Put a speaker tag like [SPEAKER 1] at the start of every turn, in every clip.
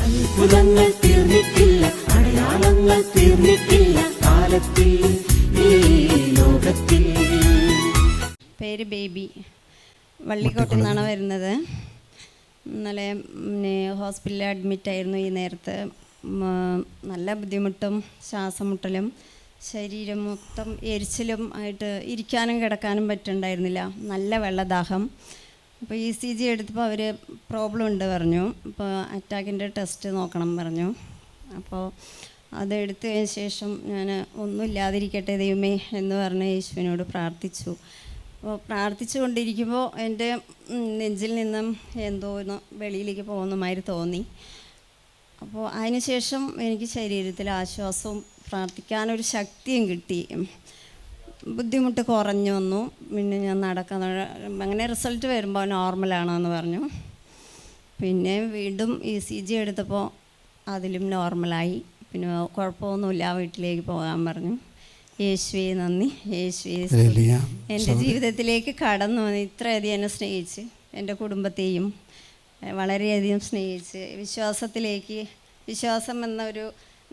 [SPEAKER 1] അത്ഭുതങ്ങൾ തീർന്നിട്ടില്ല, അടയാളങ്ങൾ തീർന്നിട്ടില്ല കാലത്തിൽ ഈ ലോകത്തിൽ.
[SPEAKER 2] പേര് ബേബി, വള്ളിക്കോട്ടിൽ നിന്നാണ് വരുന്നത്. ഇന്നലെ ഹോസ്പിറ്റലിൽ അഡ്മിറ്റായിരുന്നു. ഈ നേരത്ത് നല്ല ബുദ്ധിമുട്ടും ശ്വാസം മുട്ടലും ശരീരം മൊത്തം എരിച്ചിലും ആയിട്ട് ഇരിക്കാനും കിടക്കാനും പറ്റുന്നുണ്ടായിരുന്നില്ല. നല്ല വെള്ളദാഹം. അപ്പോൾ ECG എടുത്തപ്പോൾ അവർ പ്രോബ്ലം ഉണ്ട് പറഞ്ഞു. അപ്പോൾ അറ്റാക്കിൻ്റെ ടെസ്റ്റ് നോക്കണം പറഞ്ഞു. അപ്പോൾ അതെടുത്തതിന് ശേഷം ഞാൻ ഒന്നുമില്ലാതിരിക്കട്ടെ ദൈവമേ എന്ന് പറഞ്ഞ് യേശുവിനോട് പ്രാർത്ഥിച്ചു. അപ്പോൾ പ്രാർത്ഥിച്ചു കൊണ്ടിരിക്കുമ്പോൾ എൻ്റെ നെഞ്ചിൽ നിന്നും എന്തോ ഒന്ന് വെളിയിലേക്ക് പോകുന്ന മാതിരി തോന്നി. അപ്പോൾ അതിന് ശേഷം എനിക്ക് ശരീരത്തിൽ ആശ്വാസവും പ്രാർത്ഥിക്കാനൊരു ശക്തിയും കിട്ടി. ബുദ്ധിമുട്ട് കുറഞ്ഞു വന്നു. പിന്നെ ഞാൻ നടക്കാൻ അങ്ങനെ റിസൾട്ട് വരുമ്പോൾ നോർമലാണെന്ന് പറഞ്ഞു. പിന്നെ വീണ്ടും ECG എടുത്തപ്പോൾ അതിലും നോർമലായി. പിന്നെ കുഴപ്പമൊന്നുമില്ല, വീട്ടിലേക്ക് പോകാൻ പറഞ്ഞു. യേശുവേ നന്ദി, യേശുവേ. എൻ്റെ ജീവിതത്തിലേക്ക് കടന്നു വന്ന് ഇത്രയധികം എന്നെ സ്നേഹിച്ച്, എൻ്റെ കുടുംബത്തെയും വളരെയധികം സ്നേഹിച്ച് വിശ്വാസം എന്നൊരു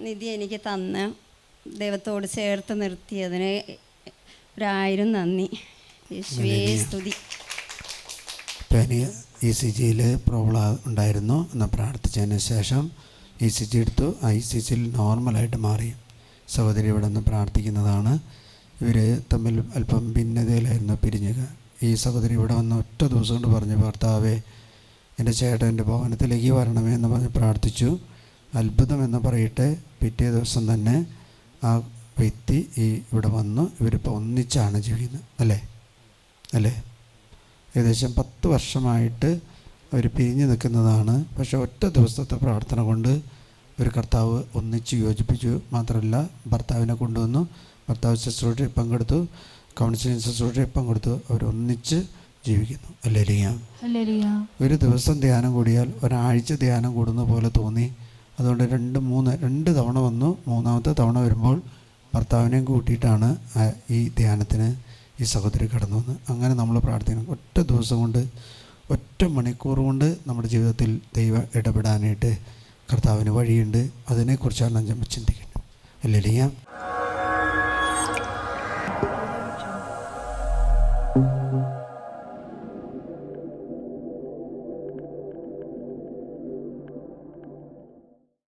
[SPEAKER 2] നിധി എനിക്ക് തന്ന് ദൈവത്തോട് ചേർത്ത് നിർത്തിയതിന് 1000 നന്ദി. യേശുവേ സ്തുതി.
[SPEAKER 3] ECGയിൽ പ്രോബ്ലം ഉണ്ടായിരുന്നു എന്ന് പ്രാർത്ഥിച്ചതിന് ശേഷം ECG എടുത്തു. ECGയിൽ നോർമലായിട്ട് മാറി. സഹോദരി ഇവിടെ നിന്ന് പ്രാർത്ഥിക്കുന്നതാണ്. ഇവർ തമ്മിൽ അല്പം ഭിന്നതയിലായിരുന്നു പിരിഞ്ഞുക. ഈ സഹോദരി ഇവിടെ വന്ന് ഒറ്റ ദിവസം കൊണ്ട് പറഞ്ഞു, ഭർത്താവേ എൻ്റെ ചേട്ടൻ എൻ്റെ ഭവനത്തിലേക്ക് വരണമേ എന്ന് പറഞ്ഞ് പ്രാർത്ഥിച്ചു. അത്ഭുതം എന്ന് പറയട്ടെ, പിറ്റേ ദിവസം തന്നെ ആ വ്യക്തി ഇവിടെ വന്നു. ഇവരിപ്പോൾ ഒന്നിച്ചാണ് ജീവിക്കുന്നത്. അല്ലേ ഏകദേശം 10 വർഷമായിട്ട് അവർ പിരിഞ്ഞു നിൽക്കുന്നതാണ്. പക്ഷേ ഒറ്റ ദിവസത്തെ പ്രാർത്ഥന കൊണ്ട് ഒരു കർത്താവ് ഒന്നിച്ച് യോജിപ്പിച്ചു. മാത്രമല്ല, ഭർത്താവിനെ കൊണ്ടുവന്നു. ഭർത്താവ് ശുശ്രൂഷയിൽ പങ്കെടുത്തു, കൗൺസിലിംഗ് ശുശ്രൂഷയിൽ പങ്കെടുത്തു. അവരൊന്നിച്ച് ജീവിക്കുന്നു. ഹല്ലേലൂയ. ഒരു ദിവസം ധ്യാനം കൂടിയാൽ ഒരാഴ്ച ധ്യാനം കൂടുന്ന പോലെ തോന്നി. അതുകൊണ്ട് 2 തവണ വന്നു. 3ാമത്തെ തവണ വരുമ്പോൾ ഭർത്താവിനെയും കൂട്ടിയിട്ടാണ് ഈ ധ്യാനത്തിന് ഈ സഹോദരി കടന്നു വന്നത്. അങ്ങനെ നമ്മൾ പ്രാർത്ഥിക്കണം. ഒറ്റ ദിവസം കൊണ്ട്, ഒറ്റ മണിക്കൂർ കൊണ്ട് നമ്മുടെ ജീവിതത്തിൽ ദൈവം ഇടപെടാനായിട്ട് കർത്താവിന് വഴിയുണ്ട്. അതിനെക്കുറിച്ചാണ് നമ്മൾ ചിന്തിക്കുന്നത്. ഹല്ലേലൂയ.